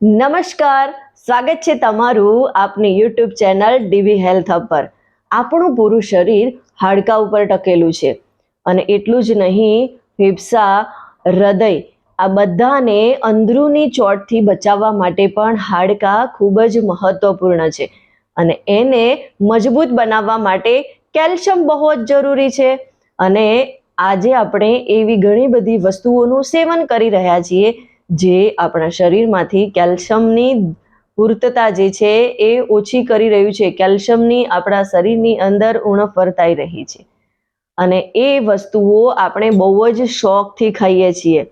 નમસ્કાર, સ્વાગત છે તમારું આપની યુટ્યુબ ચેનલ ડીવી હેલ્થ હબ પર। આપણું પૂરું શરીર હાડકા ઉપર ટકેલું છે અને એટલું જ નહીં, ફેફસા, હૃદય આ બધાને અંદરૂની ચોટથી બચાવવા માટે પણ હાડકા ખૂબ જ મહત્વપૂર્ણ છે અને એને મજબૂત બનાવવા માટે કેલ્શિયમ બહુ જ જરૂરી છે। અને આજે આપણે એવી ઘણી બધી વસ્તુઓનું સેવન કરી રહ્યા છીએ જે આપણા શરીરમાંથી કેલ્શિયમની પૂર્તતા જે છે એ ઓછી કરી રહ્યું છે, કેલ્શિયમની આપણા શરીરની અંદર ઉણપ વર્તાઈ રહી છે અને એ વસ્તુઓ આપણે બહુ જ શોખથી ખાઈએ છીએ।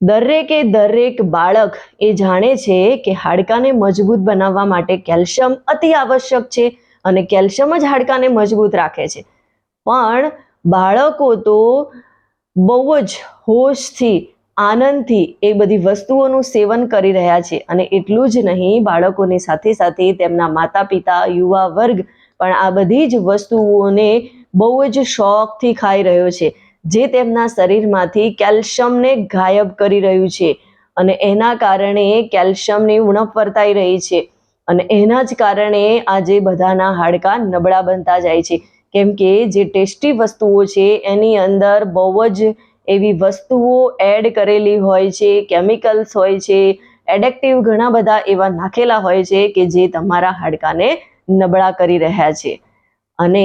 દરેક બાળક એ જાણે છે કે હાડકાને મજબૂત બનાવવા માટે કેલ્શિયમ અતિ આવશ્યક છે અને કેલ્શિયમ જ હાડકાને મજબૂત રાખે છે, પણ બાળકો તો બહુ જ હોશથી, આનંદથી એ બધી વસ્તુઓનું સેવન કરી રહ્યા છે અને એટલું જ નહીં, બાળકોની સાથે સાથે તેમના માતા પિતા, યુવા વર્ગ પણ આ બધી જ વસ્તુઓને બહુ જ શોખથી ખાઈ રહ્યો છે, જે તેમના શરીરમાંથી કેલ્શિયમને ગાયબ કરી રહ્યું છે અને એના કારણે કેલ્શિયમની ઉણપ વર્તાઈ રહી છે અને એના જ કારણે આજે બધાના હાડકાં નબળા બનતા જાય છે, કેમ કે જે ટેસ્ટી વસ્તુઓ છે એની અંદર બહુ જ એવી વસ્તુઓ એડ કરેલી હોય છે, કેમિકલ્સ હોય છે, એડેક્ટિવ ઘણા બધા એવા નાખેલા હોય છે કે જે તમારા હાડકાને નબળા કરી રહ્યા છે। અને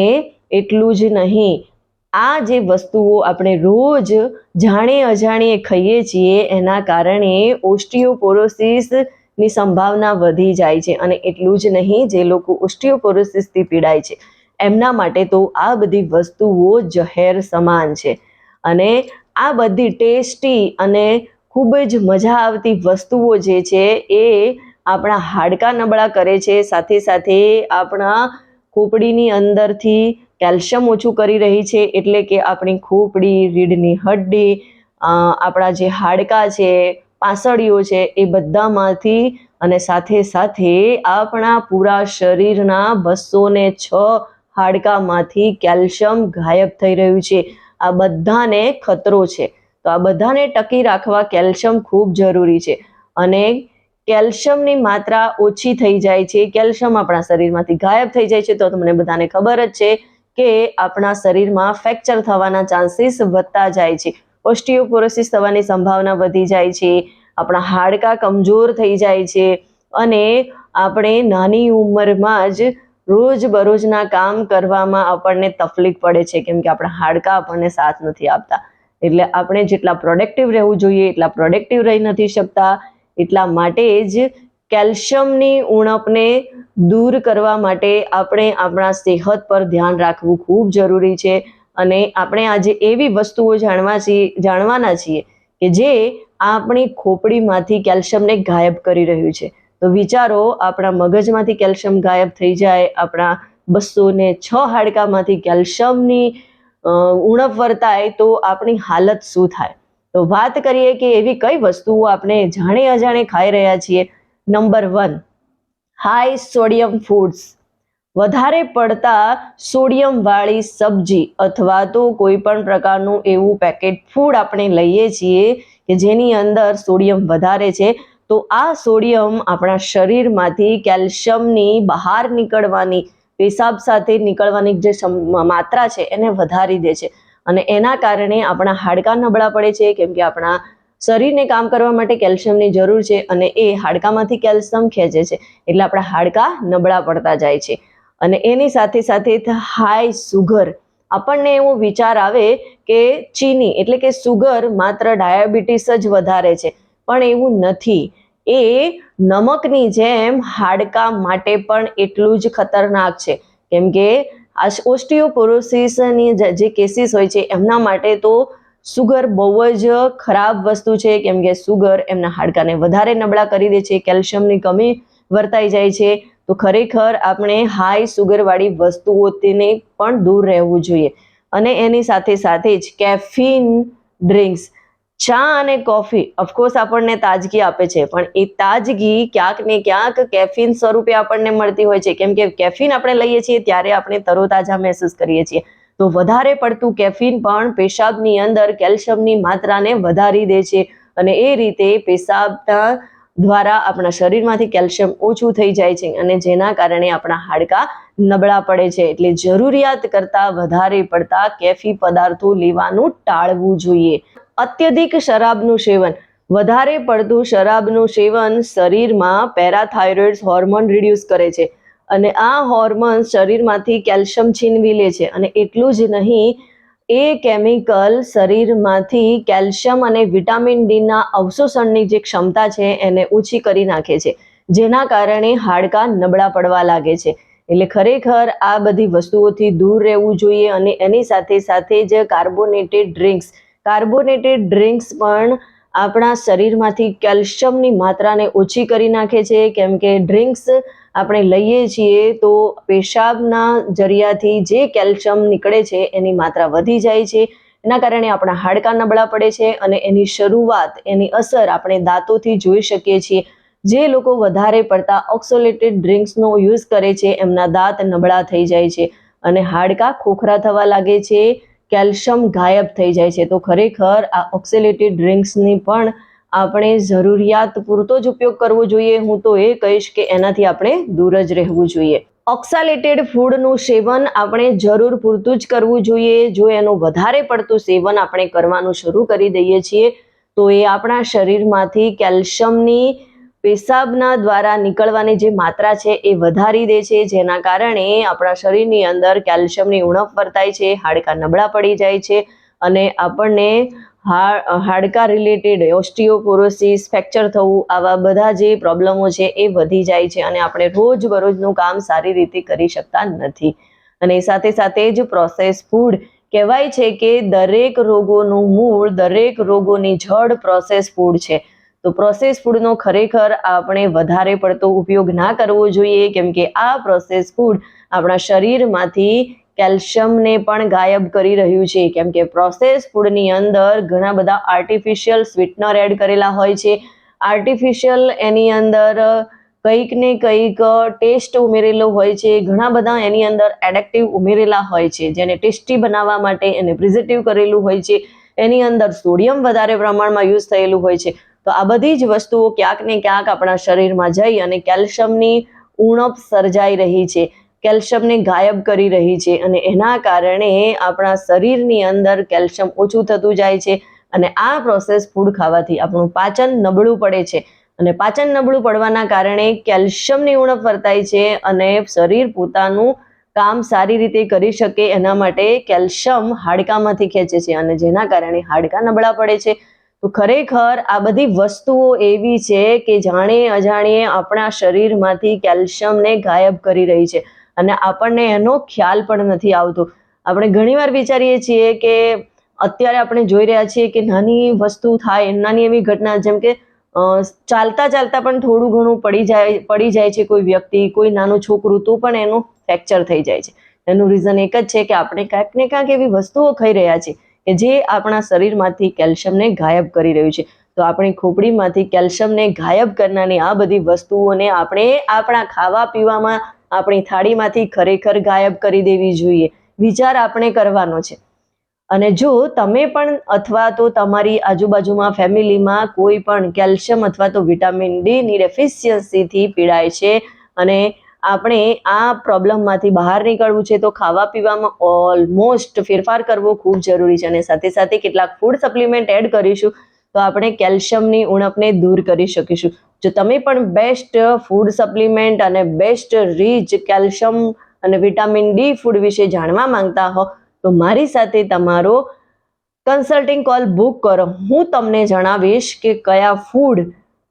એટલું જ નહીં, આ જે વસ્તુઓ આપણે રોજ જાણે અજાણીએ ખાઈએ છીએ એના કારણે ઓસ્ટિયોપોરોસિસની સંભાવના વધી જાય છે અને એટલું જ નહીં, જે લોકો ઓસ્ટિયોપોરોસિસથી પીડાય છે એમના માટે તો આ બધી વસ્તુઓ ઝેર સમાન છે અને આ બધી ટેસ્ટી અને ખૂબ જ મજા આવતી વસ્તુઓ જે છે એ આપણા હાડકાં નબળા કરે છે, સાથે સાથે આપણા ખોપડીની અંદરથી કેલ્શિયમ ઓછું કરી રહી છે, એટલે કે આપણી ખોપડી, રીઢની હડ્ડી, આપણા જે હાડકાં છે, પાંસળીઓ છે એ બધામાંથી અને સાથે સાથે આપણા પૂરા શરીરના 206 હાડકામાંથી કેલ્શિયમ ગાયબ થઈ રહ્યું છે। આ બધાને ખતરો છે, તો આ બધાને ટકી રાખવા કેલ્શિયમ ખૂબ જરૂરી છે અને કેલ્શિયમની માત્રા ઓછી થઈ જાય છે, કેલ્શિયમ આપણા શરીરમાંથી ગાયબ થઈ જાય છે તો તમને બધાને ખબર જ છે કે આપણા શરીરમાં ફ્રેક્ચર થવાના ચાન્સીસ વધતા જાય છે, ઓસ્ટિયોપોરોસિસ થવાની સંભાવના વધી જાય છે, આપણા હાડકાં કમજોર થઈ જાય છે અને આપણે નાની ઉંમરમાં જ રોજબરોજના કામ કરવામાં આપણને તકલીફ પડે છે, કેમ કે આપણા હાડકાં આપણને સાથ નથી આપતા, એટલે આપણે જેટલા પ્રોડક્ટિવ રહેવું જોઈએ એટલા પ્રોડક્ટિવ રહી નથી શકતા। એટલા માટે જ કેલ્શિયમની ઉણપને દૂર કરવા માટે આપણે આપણા સેહત પર ધ્યાન રાખવું ખૂબ જરૂરી છે અને આપણે આજે એવી વસ્તુઓ જાણવાના છીએ કે જે આપણી ખોપડીમાંથી કેલ્શિયમને ગાયબ કરી રહ્યું છે। તો વિચારો, આપણા મગજમાંથી કેલ્શિયમ ગાયબ થઈ જાય, આપણા 206 હાડકામાંથી કેલ્શિયમની ઉણપ વર્તાય તો આપણી હાલત શું થાય। તો વાત કરીએ કે એવી કઈ વસ્તુઓ આપણે જાણે અજાણે ખાઈ રહ્યા છીએ। Number 1, high sodium foods. વધારે પડતા સોડિયમ વાળી સબ્જી અથવા તો કોઈ પણ પ્રકારનું એવું પેકેટ ફૂડ આપણે લઈએ છીએ કે જેની અંદર સોડિયમ વધારે છે, તો આ સોડિયમ આપણા શરીરમાંથી કેલ્શિયમની બહાર નીકળવાની, પેશાબ સાથે નીકળવાની જે માત્રા છે એને વધારી દે છે અને એના કારણે આપણા હાડકાં નબળા પડે છે, કેમ કે આપણા શરીરને કામ કરવા માટે કેલ્શિયમની જરૂર છે અને એ હાડકામાંથી કેલ્શિયમ ખેંચે છે, એટલે આપણા હાડકાં નબળા પડતા જાય છે। અને એની સાથે સાથે હાઈ સુગર, આપણને એવો વિચાર આવે કે ચીની એટલે કે સુગર માત્ર ડાયાબિટીસ જ વધારે છે, પણ એવું નથી, એ નમકની જેમ હાડકાં માટે પણ એટલું જ ખતરનાક છે, કેમ કે આ ઓસ્ટિયોપોરોસિસની જે કેસીસ હોય છે એમના માટે તો સુગર બહુ જ ખરાબ વસ્તુ છે, કેમ કે સુગર એમના હાડકાને વધારે નબળા કરી દે છે, કેલ્શિયમની કમી વર્તાઈ જાય છે। તો ખરેખર આપણે હાઈ સુગરવાળી વસ્તુઓથી પણ દૂર રહેવું જોઈએ અને એની સાથે સાથે જ કેફીન ડ્રિંક્સ, ચા અને કોફી ઓફકોર્સ આપણને તાજગી આપે છે, પણ એ તાજગી ક્યાંક ને ક્યાંક કેફીન સ્વરૂપે આપણને મળતી હોય છે, કેમ કે કેફીન આપણે લઈએ છીએ ત્યારે આપણે તરોતાજા મહેસૂસ કરીએ છીએ, તો વધારે પડતું કેફીન પણ પેશાબની અંદર કેલ્શિયમની માત્રાને વધારી દે છે અને એ રીતે પેશાબના દ્વારા આપણા શરીરમાંથી કેલ્શિયમ ઓછું થઈ જાય છે અને જેના કારણે આપણા હાડકાં નબળા પડે છે. એટલે જરૂરિયાત કરતાં વધારે પડતા કેફી પદાર્થો લેવાનું ટાળવું જોઈએ. અત્યધિક શરાબનું સેવન, વધારે પડતું શરાબનું સેવન શરીરમાં પેરાથાઇરોઇડ હોર્મોન રિડ્યુસ કરે છે અને આ હોર્મોન શરીરમાંથી કેલ્શિયમ છીનવી લે છે અને એટલું જ નહીં, એ કેમિકલ શરીરમાંથી કેલ્શિયમ અને વિટામિન ડીના અવશોષણની જે ક્ષમતા છે એને ઓછી કરી નાખે છે, જેના કારણે હાડકાં નબળા પડવા લાગે છે. એટલે ખરેખર આ બધી વસ્તુઓથી દૂર રહેવું જોઈએ. અને એની સાથે સાથે જ કાર્બોનેટેડ ડ્રિંક્સ પણ આપણા શરીરમાંથી કેલ્શિયમની માત્રાને ઓછી કરી નાખે છે. કેમ કે ડ્રિંક્સ આપણે લઈએ છીએ તો પેશાબના જરિયાથી જે કેલ્શિયમ નીકળે છે એની માત્રા વધી જાય છે. એના કારણે આપણા હાડકાં નબળા પડે છે અને એની શરૂઆત, એની અસર આપણે દાંતોથી જોઈ શકીએ છીએ. જે લોકો વધારે પડતા ઓક્સોલેટેડ ડ્રિંક્સનો યુઝ કરે છે એમના દાંત નબળા થઈ જાય છે અને હાડકાં ખોખરા થવા લાગે છે, કેલ્શિયમ ગાયબ થઈ જાય છે. તો ખરેખર આ ઓક્સોલેટેડ ડ્રિંક્સની પણ આપણે જરૂરિયાત પૂરતો જ ઉપયોગ કરવો જોઈએ. હું તો એ કહીશ કે એનાથી આપણે દૂર જ રહેવું જોઈએ. ઓક્સાલેટેડ ફૂડનું સેવન આપણે જરૂર પૂરતું જ કરવું જોઈએ. જો એનું વધારે પડતું સેવન આપણે કરવાનું શરૂ કરી દઈએ છીએ તો એ આપણા શરીરમાંથી કેલ્શિયમની પેશાબના દ્વારા નીકળવાની જે માત્રા છે એ વધારી દે છે, જેના કારણે આપણા શરીરની અંદર કેલ્શિયમની ઉણપ વર્તાય છે, હાડકાં નબળા પડી જાય છે અને આપણને હાડકાં રિલેટેડ ઓસ્ટિયોપોરોસિસ, ફ્રેક્ચર થવું, આવા બધા જે પ્રોબ્લેમો છે એ વધી જાય છે અને આપણે રોજબરોજનું કામ સારી રીતે કરી શકતા નથી. અને સાથે સાથે જ પ્રોસેસ ફૂડ, કહેવાય છે કે દરેક રોગોનું મૂળ, દરેક રોગોની જડ પ્રોસેસ ફૂડ છે. તો પ્રોસેસ ફૂડનો ખરેખર આપણે વધારે પડતો ઉપયોગ ના કરવો જોઈએ, કેમ કે આ પ્રોસેસ ફૂડ આપણા શરીરમાંથી કેલ્શિયમને પણ ગાયબ કરી રહ્યું છે. કેમ કે પ્રોસેસ ફૂડની અંદર ઘણા બધા આર્ટિફિશિયલ સ્વીટનર એડ કરેલા હોય છે. આર્ટિફિશિયલ એની અંદર કંઈક ને કંઈક ટેસ્ટ ઉમેરેલો હોય છે, ઘણા બધા એની અંદર એડેક્ટિવ ઉમેરેલા હોય છે, જેને ટેસ્ટી બનાવવા માટે એને પ્રિઝર્વેટિવ કરેલું હોય છે. એની અંદર સોડિયમ વધારે પ્રમાણમાં યુઝ થયેલું હોય છે. તો આ બધી જ વસ્તુઓ ક્યાંક ને ક્યાંક આપણા શરીરમાં જઈ અને કેલ્શિયમની ઉણપ સર્જાઈ રહી છે, કેલ્શિયમને ગાયબ કરી રહી છે અને એના કારણે આપણા શરીરની અંદર કેલ્શિયમ ઓછું થતું જાય છે અને આ પ્રોસેસ ફૂડ ખાવાથી આપણું પાચન નબળું પડે છે અને પાચન નબળું પડવાના કારણે કેલ્શિયમની ઉણપ વર્તાય છે અને શરીર પોતાનું કામ સારી રીતે કરી શકે એના માટે કેલ્શિયમ હાડકામાંથી ખેંચે છે અને જેના કારણે હાડકાં નબળા પડે છે. તો ખરેખર આ બધી વસ્તુઓ એવી છે કે જાણે અજાણીએ આપણા શરીરમાંથી કેલ્શિયમને ગાયબ કરી રહી છે અને આપણને એનો ખ્યાલ પણ નથી આવતો. આપણે ઘણીવાર વિચારીએ છીએ કે અત્યારે આપણે જોઈ રહ્યા છીએ કે નાની વસ્તુ થાય, નાની એવી ઘટના, જેમ કે ચાલતા ચાલતા પણ થોડું ઘણું પડી જાય છે કોઈ વ્યક્તિ, કોઈ નાનું છોકરું, તો પણ એનું ફ્રેક્ચર થઈ જાય છે. એનું રીઝન એક જ છે કે આપણે ક્યાંક ને ક્યાંક એવી વસ્તુઓ ખાઈ રહ્યા છીએ કે જે આપણા શરીરમાંથી કેલ્શિયમને ગાયબ કરી રહ્યું છે. તો આપણી ખોપડીમાંથી કેલ્શિયમને ગાયબ કરનારની આ બધી વસ્તુઓને આપણે આપણા ખાવા પીવામાં, આપણી થાળીમાંથી ખરેખર ગાયબ કરી દેવી જોઈએ. વિચાર આપણે કરવાનો છે. અને જો તમે પણ અથવા તો તમારી આજુબાજુમાં ફેમિલીમાં કોઈ પણ કેલ્શિયમ અથવા તો વિટામિન ડીની ડેફિશિયન્સીથી પીડાય છે અને આપણે આ પ્રોબ્લેમમાંથી બહાર નીકળવું છે, તો ખાવા પીવામાં ઓલમોસ્ટ ફેરફાર કરવો ખૂબ જરૂરી છે અને સાથે સાથે કેટલાક ફૂડ સપ્લિમેન્ટ એડ કરીશું તો આપણે કેલ્શિયમની ઉણપને દૂર કરી શકીશું. જો તમે પણ બેસ્ટ ફૂડ સપ્લિમેન્ટ અને બેસ્ટ રીચ કેલ્શિયમ અને વિટામિન ડી ફૂડ વિશે જાણવા માંગતા હો તો મારી સાથે તમારો કન્સલ્ટિંગ કોલ બુક કરો. હું તમને જણાવીશ કે કયા ફૂડ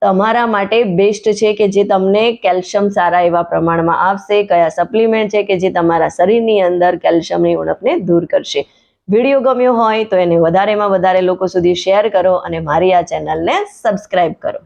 તમારા માટે બેસ્ટ છે કે જે તમને કેલ્શિયમ સારા એવા પ્રમાણમાં આપશે, કયા સપ્લિમેન્ટ છે કે જે તમારા શરીરની અંદર કેલ્શિયમની ઉણપને દૂર કરશે. વિડીયો ગમ્યો હોય તો એને વધારેમાં વધારે લોકો સુધી શેર કરો અને મારી આ ચેનલને સબસ્ક્રાઇબ કરો.